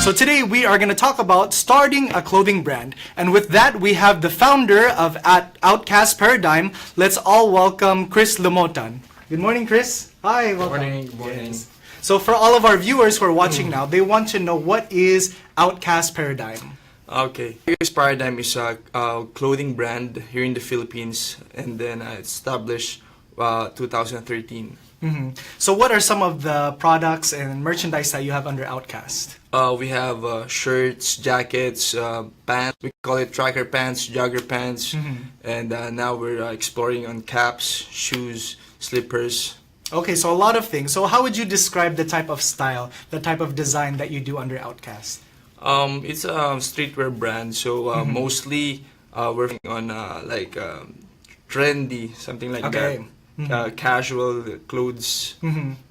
So today we are going to talk about starting a clothing brand. And with that, we have the founder of Outkast Paradigm. Let's all welcome Cris Lomotan. Good morning, Cris. Hi, welcome. Good morning. Yes. So for all of our viewers who are watching now, they want to know, what is Outkast Paradigm? Okay. Outkast Paradigm is a clothing brand here in the Philippines, and then established 2013. So what are some of the products and merchandise that you have under Outkast? We have shirts, jackets, pants. We call it tracker pants, jogger pants, and now we're exploring on caps, shoes, slippers. Okay, so a lot of things. So how would you describe the type of style, the type of design that you do under Outkast? It's a streetwear brand, so mostly working on trendy, something like that. Casual clothes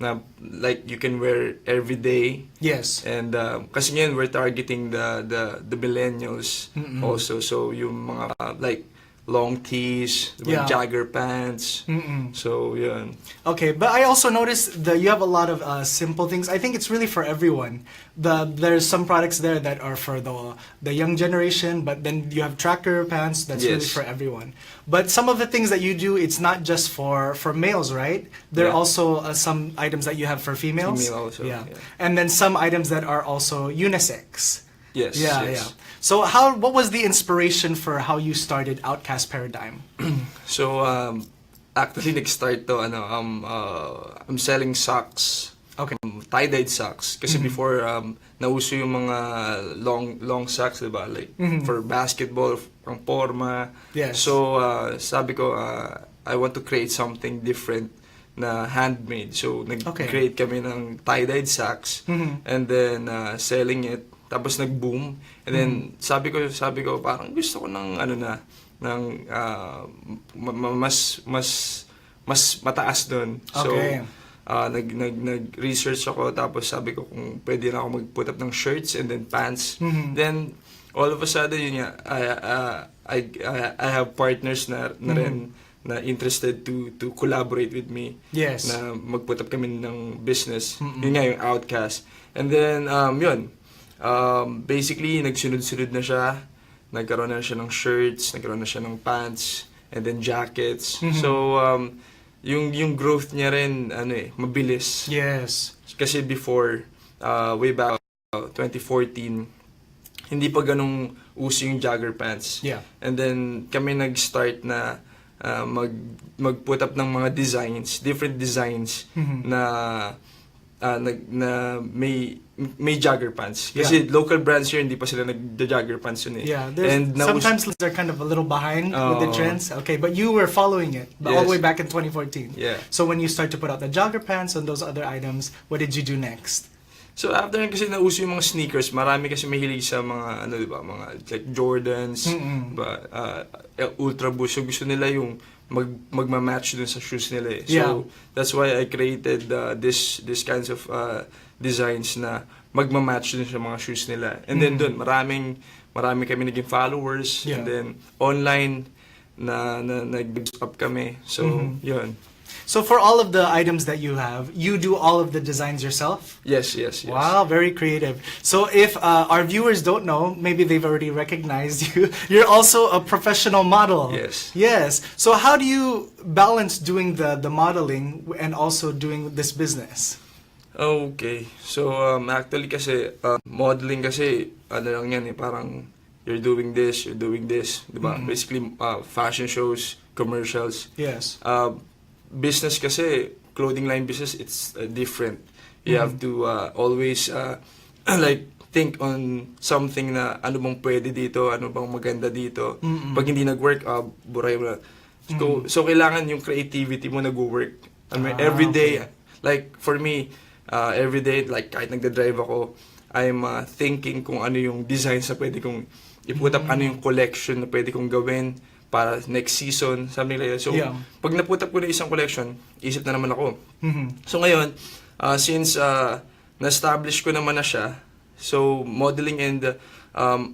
na like you can wear every day. Yes. And kasi ngayon we're targeting the millennials also, so yung mga like long tees, jogger pants. So yun. Okay, but I also noticed that you have a lot of simple things. I think it's really for everyone. There's some products there that are for the young generation, but then you have tracker pants that's really for everyone. But some of the things that you do, it's not just for males, right? There are also some items that you have for females. Female also. Yeah. And then some items that are also unisex. Yes. Yeah. So what was the inspiration for how you started Outkast Paradigm? So actually nag-start to I'm selling socks. Okay. Tie-dyed socks kasi before nauso yung mga long socks, diba? Like for basketball, pang forma. Yes. So sabi ko I want to create something different na handmade. So nag-create kami ng tie-dyed socks and then selling it. Tapos nag-boom, and then sabi ko parang gusto ko ng mas mataas doon. So nag-research ako, tapos sabi ko kung pwede na ako mag-put up ng shirts and then pants. Then all of a sudden yun nga, I have partners na rin na interested to collaborate with me. Yes. Na mag-put up kami ng business. Yun nga yung Outkast. And then yun. Basically, nagsunod-sunod na siya. Nagkaroon na siya ng shirts, nagkaroon na siya ng pants, and then jackets. So, yung growth niya rin, mabilis. Yes. Kasi before, way back 2014, hindi pa ganung uso yung jogger pants. Yeah. And then, kami nag-start na mag-put up ng mga designs, different designs na may jogger pants. Kasi local brands here, hindi pa sila nag-jogger pants yun eh. Yeah, sometimes they're kind of a little behind with the trends. Okay, but you were following it all the way back in 2014. Yeah. So when you start to put out the jogger pants and those other items, what did you do next? So after kasi nauso yung mga sneakers, marami kasi mahilig sa mga diba, mga like Jordans, Ultra Boost. So gusto nila yung magma-match dun sa shoes nila eh. So that's why I created this kinds of designs na magma-match dun sa mga shoes nila. And then dun, marami kami naging followers, and then online na nag-up kami. So yun. So for all of the items that you have, you do all of the designs yourself? Yes. Wow, very creative. So if our viewers don't know, maybe they've already recognized you. You're also a professional model. Yes. So how do you balance doing the modeling and also doing this business? Okay. So actually kasi modeling kasi lang yan eh, parang you're doing this, diba? Basically fashion shows, commercials. Yes. Business kasi, clothing line business, it's different. You have to always like think on something na ano bang pwede dito, ano bang maganda dito. Pag hindi nag-work, buray mo na. So kailangan yung creativity mo nag-work. I mean, every day, like for me, every day, like kahit nagda-drive ako, I'm thinking kung ano yung designs na pwede kong i-put up, ano yung collection na pwede kong gawin para next season, something like that. So, pag na-put up ko na isang collection, isip na naman ako. So ngayon, since na-establish ko naman na siya, so modeling and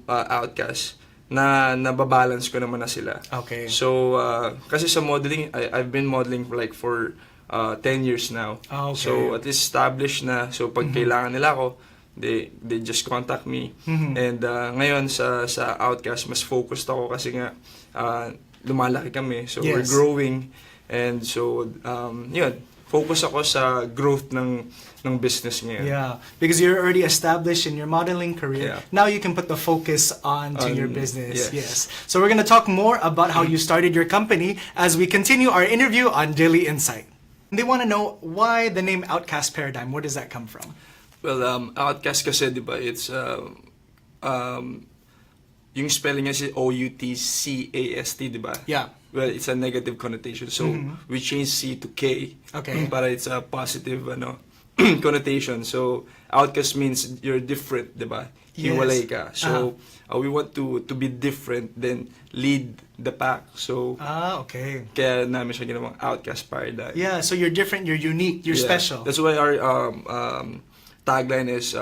Outkast, nababalance ko naman na sila. Okay. So, kasi sa modeling, I've been modeling for 10 years now. Okay. So, at least established na. So, pag kailangan nila ako, they just contact me. And ngayon sa Outkast, mas focused ako kasi nga lumalaki kami. So we're growing. And so yun, focus ako sa growth ng business ngayon. Yeah, because you're already established in your modeling career. Now you can put the focus on your business. Yes. So we're going to talk more about how you started your company as we continue our interview on Daily Insight. They want to know why the name Outkast Paradigm. Where does that come from? Well, Outkast kasi, di ba, it's, yung spelling niya si Outcast, di ba? Yeah. Well, it's a negative connotation. So, we changed C to K. Okay. Para it's a positive, connotation. So, outcast means you're different, di ba? Hiwalay ka. So, we want to be different, then lead the pack. So, okay. Kaya namin siya ginawang Outkast Paradigm. Yeah, so you're different, you're unique, you're special. That's why our tagline is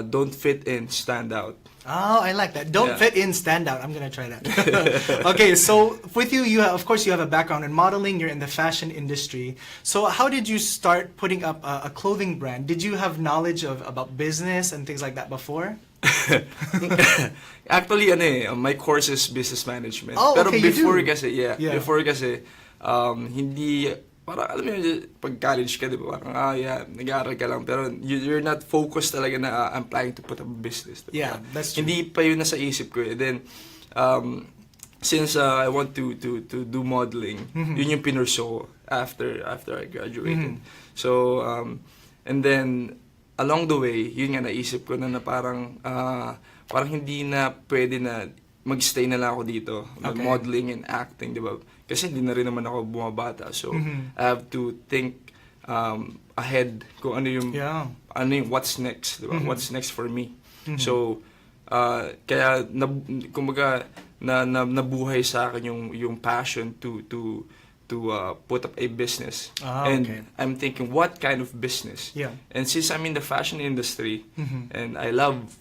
don't fit in, stand out. Oh, I like that. Don't fit in, stand out. I'm gonna try that. Okay, so with you, of course, you have a background in modeling. You're in the fashion industry. So how did you start putting up a clothing brand? Did you have knowledge about business and things like that before? Actually, my course is business management. Oh, Pero okay, before you do. kasi, before kasi, hindi, parang alam mo yun, pag college ka, di ba, parang, nag-aaral ka lang, pero you're not focused talaga na I'm planning to put up a business. Diba? Yeah, that's true. Hindi pa yun nasa isip ko. Then, since I want to do modeling, yun yung pinurso ko after I graduated. So, and then, along the way, yun nga naisip ko na parang hindi na pwede na mag-stay na lang ako dito, modeling and acting, di ba? Kasi hindi na rin naman ako bumabata. So, I have to think ahead kung ano yung what's next, di ba? What's next for me. So, kaya kumbaga nabuhay sa akin yung passion to put up a business. And I'm thinking, what kind of business? Yeah. And since I'm in the fashion industry, and I love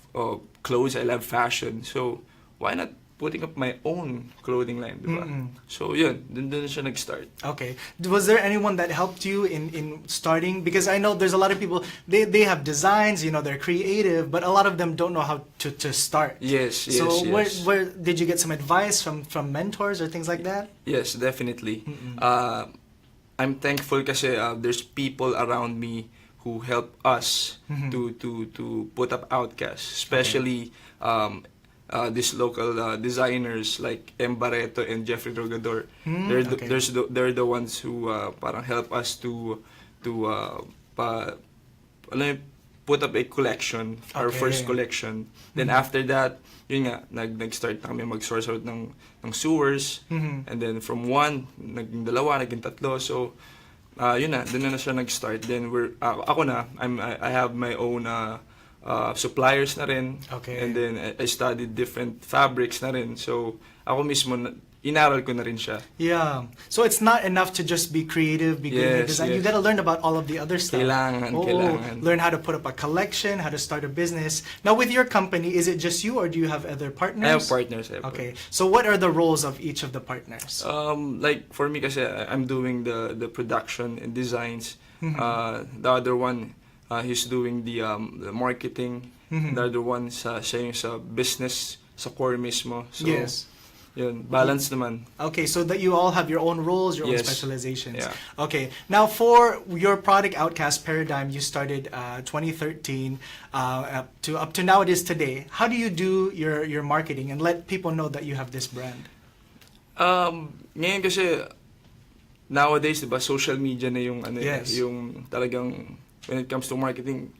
clothes, I love fashion, so why not putting up my own clothing line, diba? So yun, dun siya nag-start. Okay. Was there anyone that helped you in starting? Because I know there's a lot of people, they have designs, they're creative, but a lot of them don't know how to start. Yes. So where did you get some advice from mentors or things like that? Yes, definitely. I'm thankful kasi there's people around me who help us to put up Outkast, especially these local designers like M. Barreto and Jeffrey Drogador. They're the ones who parang help us to put up a collection, our first collection. Then after that, yun nga, nag-start na kami mag-source out ng sewers. And then from one, naging dalawa, naging tatlo. So, yun na, doon na siya nag-start. Then I have my own suppliers na rin. Okay. And then I studied different fabrics na rin. So, ako mismo, inaral ko na rin siya. Yeah. So it's not enough to just be creative, be good at design. You gotta learn about all of the other stuff. Kailangan. Learn how to put up a collection, how to start a business. Now with your company, is it just you or do you have other partners? I have partners. Okay. So what are the roles of each of the partners? Like for me kasi, I'm doing the production and designs. The other one, he's doing the marketing. The other one, siya yung sa business, sa core mismo. So, yes. Yun, balance naman. Okay, so that you all have your own roles, your own specializations. Yeah. Okay, now for your product Outkast Paradigm, you started 2013 up to now it is today. How do you do your marketing and let people know that you have this brand? Ngayon kasi nowadays, diba, social media na yung yung talagang when it comes to marketing,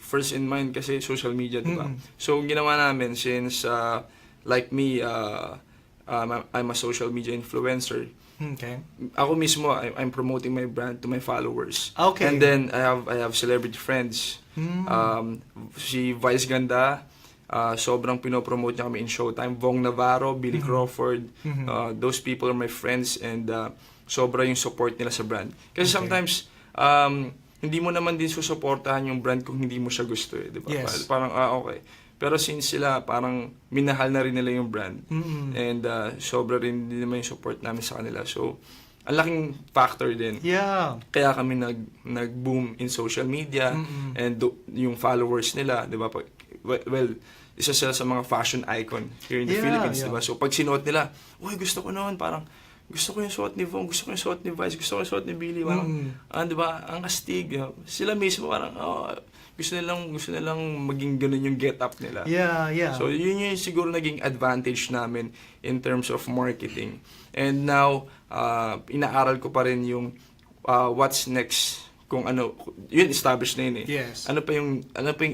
first in mind kasi social media, diba? So ginawa namin since like me, I'm a social media influencer. Okay. Ako mismo, I'm promoting my brand to my followers. Okay. And then I have celebrity friends. Si Vice Ganda, sobrang pinopromote niya kami in Showtime. Vong Navarro, Billy Crawford, those people are my friends and sobra yung support nila sa brand. Kasi sometimes, hindi mo naman din susuportahan yung brand kung hindi mo siya gusto, di ba? Yes. Parang, okay. Pero since sila parang minahal na rin nila yung brand and sobra rin din naman yung support namin sa kanila. So, ang laking factor din. Yeah. Kaya kami nag-boom in social media and yung followers nila, 'di ba? Well, isa sila sa mga fashion icon here in the Philippines, 'di ba? So pag sinuot nila, "Uy, gusto ko noon, parang gusto ko yung suot ni Von, gusto ko yung suot ni Vice, gusto ko yung suot ni Billy." Parang, 'di ba? Ang astig. Sila mismo parang gusto nilang maging ganun yung get up nila. Yeah. So yun yung siguro naging advantage namin in terms of marketing. And now inaaral ko pa rin yung what's next, kung ano, yun established na yun eh. Yes. Ano pa yung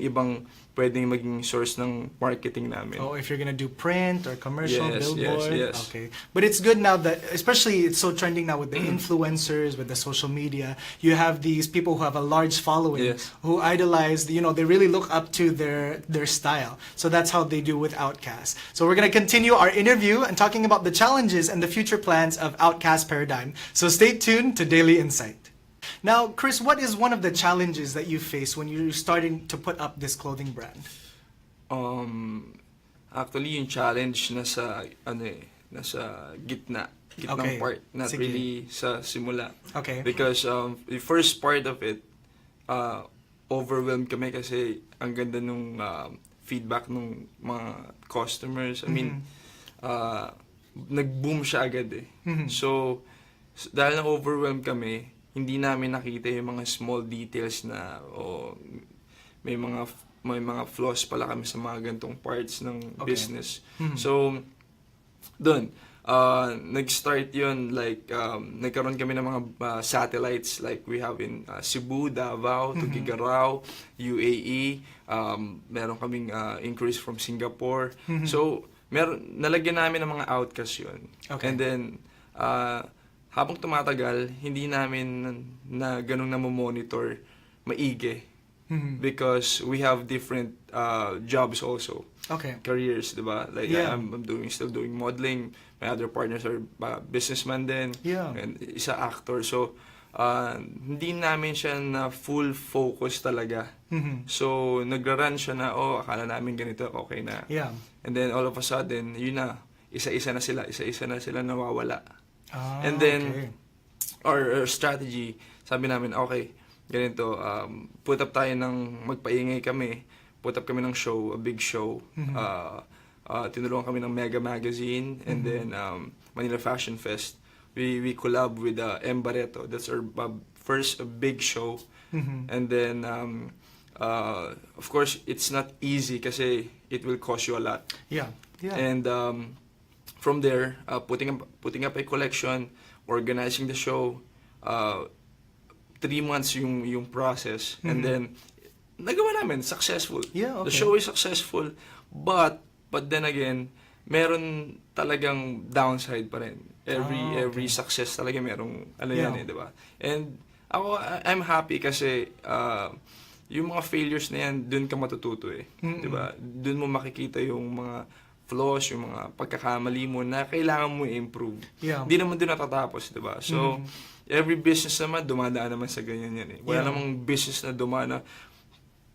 ibang pwedeng maging source ng marketing namin. Oh, if you're gonna do print or commercial, billboard. Yes. Okay. But it's good now that, especially it's so trending now with the influencers, with the social media, you have these people who have a large following, who idolize, they really look up to their style. So that's how they do with Outkast. So we're gonna continue our interview and talking about the challenges and the future plans of Outkast Paradigm. So stay tuned to Daily Insight. Now, Cris, what is one of the challenges that you face when you're starting to put up this clothing brand? Actually, yung challenge nasa gitnang part, not really sa simula. Okay. Because the first part of it, overwhelmed kami kasi ang ganda nung feedback ng mga customers. I mean, nag-boom siya agad eh. So, dahil na-overwhelmed kami, hindi namin nakita yung mga small details na may mga flaws pala kami sa mga gantong parts ng business. So, doon, nag-start yun, like, nagkaroon kami ng mga satellites, like we have in Cebu, Davao, Tuguegarao, UAE, meron kaming increase from Singapore. So, nalagyan namin ng mga Outkast yun. Okay. And then, habang tumatagal, hindi namin na ganun monitor maigi. Because we have different jobs also. Okay. Careers, di ba? Like, I'm still doing modeling. My other partners are businessman din. Yeah. And isa actor. So, hindi namin siya na full focus talaga. So, nagra-run siya na, akala namin ganito, okay na. Yeah. And then, all of a sudden, yun na, isa-isa na sila nawawala. And then, our strategy, sabi namin, okay, ganito, put up tayo magpaingay kami, put up kami ng show, a big show, tinulungan kami ng Mega Magazine, and then Manila Fashion Fest. We collab with M. Barreto, that's our first big show, and then, of course, it's not easy kasi it will cost you a lot. Yeah. And, from there, putting up a collection, organizing the show, 3 months yung process, and then nagawa namin, successful. Yeah, okay. The show is successful, but then again, meron talagang downside pa rin. Every success talaga merong yan, di ba? And ako, I'm happy kasi yung mga failures na yan, dun ka matututo eh. Di ba? Dun mo makikita yung mga flaws, yung mga pagkakamali mo na kailangan mo i-improve. Yeah. Hindi naman doon natatapos, di ba? So, every business naman, dumadaan naman sa ganyan yan eh. Wala namang business na dumaan na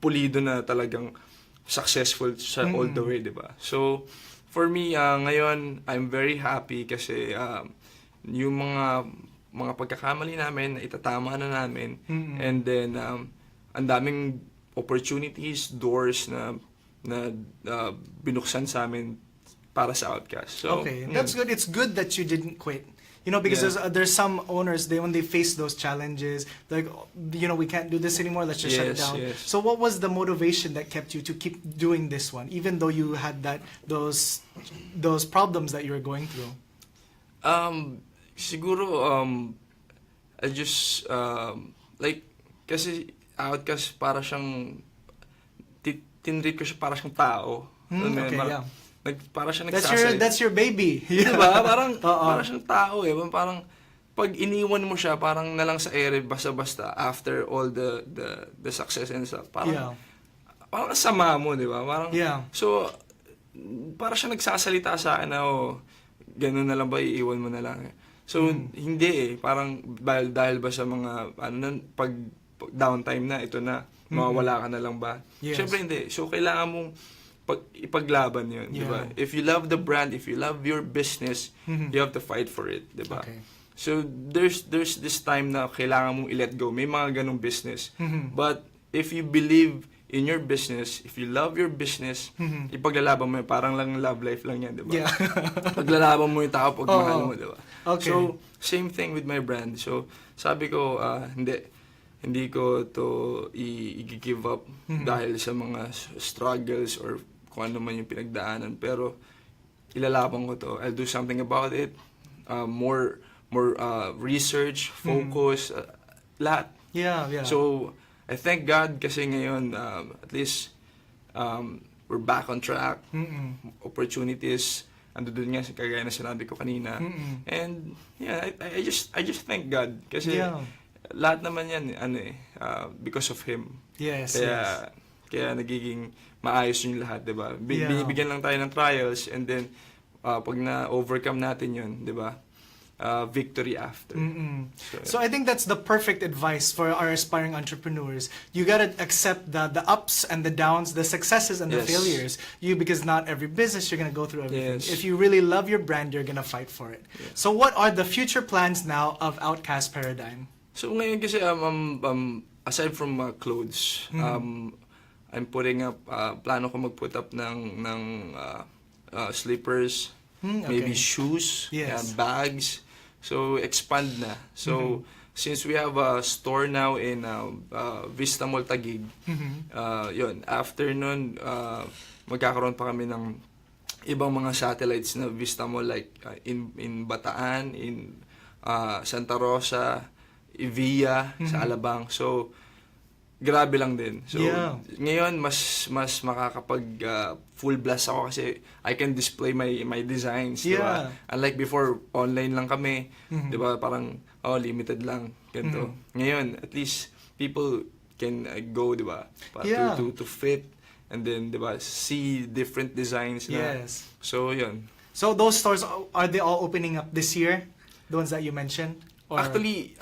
pulido na talagang successful sa all the way, di ba? So, for me, ngayon, I'm very happy kasi yung mga pagkakamali namin, itatama na namin. And then, ang daming opportunities, doors na binuksan sa amin para sa Outkast. So, okay, that's good. It's good that you didn't quit. Because there's some owners, when they face those challenges, they're like, we can't do this anymore, let's just shut it down. Yes. So what was the motivation that kept you to keep doing this one, even though you had those problems that you were going through? Siguro, I just, kasi Outkast para siyang, tinreat ko siya para siyang tao. Okay, yeah. Para siya nagsasay. That's your baby. Diba? Parang siyang tao eh. Parang pag iniwan mo siya, parang nalang sa ere basta-basta after all the success and stuff. Parang sama mo, di ba? Parang, so, para siya nagsasalita sa akin na, ganun na lang ba, iiwan mo na lang. So, hindi eh. Parang dahil ba sa mga, pag downtime na, ito na, mawawala ka na lang ba? Yes. Siyempre hindi. So, kailangan mong ipaglaban yun, di ba? If you love the brand, if you love your business, you have to fight for it, di ba? Okay. So there's this time na kailangan mong i-let go. May mga ganong business. But if you believe in your business, if you love your business, ipaglalaban mo yun. Parang lang love life lang yan, di ba? Yeah. Paglalaban mo yung tao, pagmahal mo, di ba? Okay. So, same thing with my brand. So, sabi ko, hindi ko to i-give up dahil sa mga struggles or kung ano man yung pinagdaanan. Pero, ilalaban ko to. I'll do something about it. More research, focus, lahat. Yeah. So, I thank God kasi ngayon, at least, we're back on track. Opportunities, ando dun nga, kagaya na sinabi ko kanina. And, yeah, I just thank God. Kasi, lahat naman yan, because of Him. Yes. Kaya nagiging maayos yung lahat, di ba? Binibigyan lang tayo ng trials, and then, pag na-overcome natin yun, di ba? Victory after. So I think that's the perfect advice for our aspiring entrepreneurs. You gotta accept the ups and the downs, the successes and the failures. Because not every business you're gonna go through everything. If you really love your brand, you're gonna fight for it. So what are the future plans now of Outkast Paradigm? So ngayon kasi aside from clothes, I'm putting up plano ko mag-put up ng slippers, maybe shoes, bags. So, expand na. So, since we have a store now in Vista Mall Taguig, yun, after nun, magkakaroon pa kami ng ibang mga satellites na Vista Mall, like in Bataan, in Santa Rosa, Evia, sa Alabang. So, grabe lang din. So, ngayon, mas makakapag full blast ako kasi I can display my designs, diba? Unlike before, online lang kami, diba? Parang, limited lang, ganito. Ngayon, at least, people can go, diba? To fit, and then, diba, see different designs na. So, yun. So, those stores, are they all opening up this year? The ones that you mentioned? Or? Actually,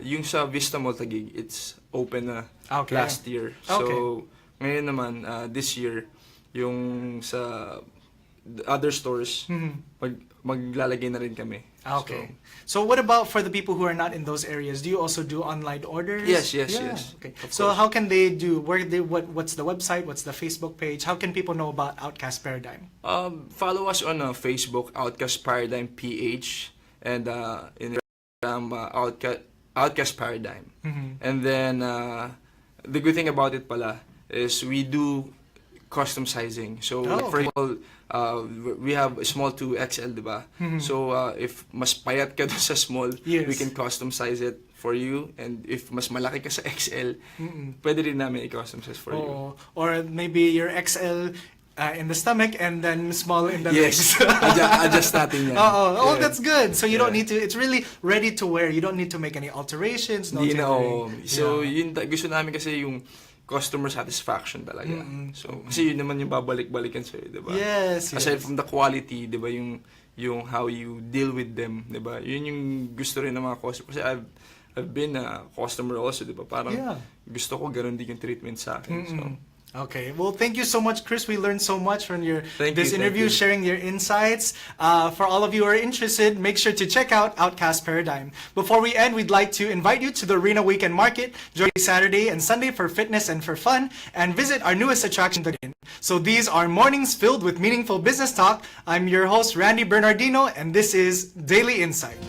yung sa Vista Mall Taguig, it's open na last year. So, ngayon naman, this year, yung sa other stores, maglalagay na rin kami. So what about for the people who are not in those areas? Do you also do online orders? Yes. Okay. So how can they do? What's the website? What's the Facebook page? How can people know about Outkast Paradigm? Follow us on Facebook, Outkast Paradigm PH, and in Outkast Paradigm. And then the good thing about it pala is we do custom sizing. So for example, we have small to XL, diba? So if mas payat ka dun sa small, we can custom size it for you. And if mas malaki ka sa XL, pwede rin namin i-custom size for you. Or maybe your XL in the stomach and then small in the legs. Adjust natin yan. That's good. So you don't need to, it's really ready to wear. You don't need to make any alterations. So yun, gusto namin kasi yung customer satisfaction talaga. So kasi yun naman yung babalik-balikan sa'yo, diba? Aside from the quality, diba, yung how you deal with them, diba? Yun yung gusto rin ng mga customer. Kasi I've been a customer also, diba? Parang gusto ko ganun din yung treatment sa akin. So okay. Well, thank you so much, Chris. We learned so much from this interview, you. sharing your insights. For all of you who are interested, make sure to check out Outkast Paradigm. Before we end, we'd like to invite you to the Arena Weekend Market, join Saturday and Sunday for fitness and for fun, and visit our newest attraction. So these are mornings filled with meaningful business talk. I'm your host, Randy Bernardino, and this is Daily Insight.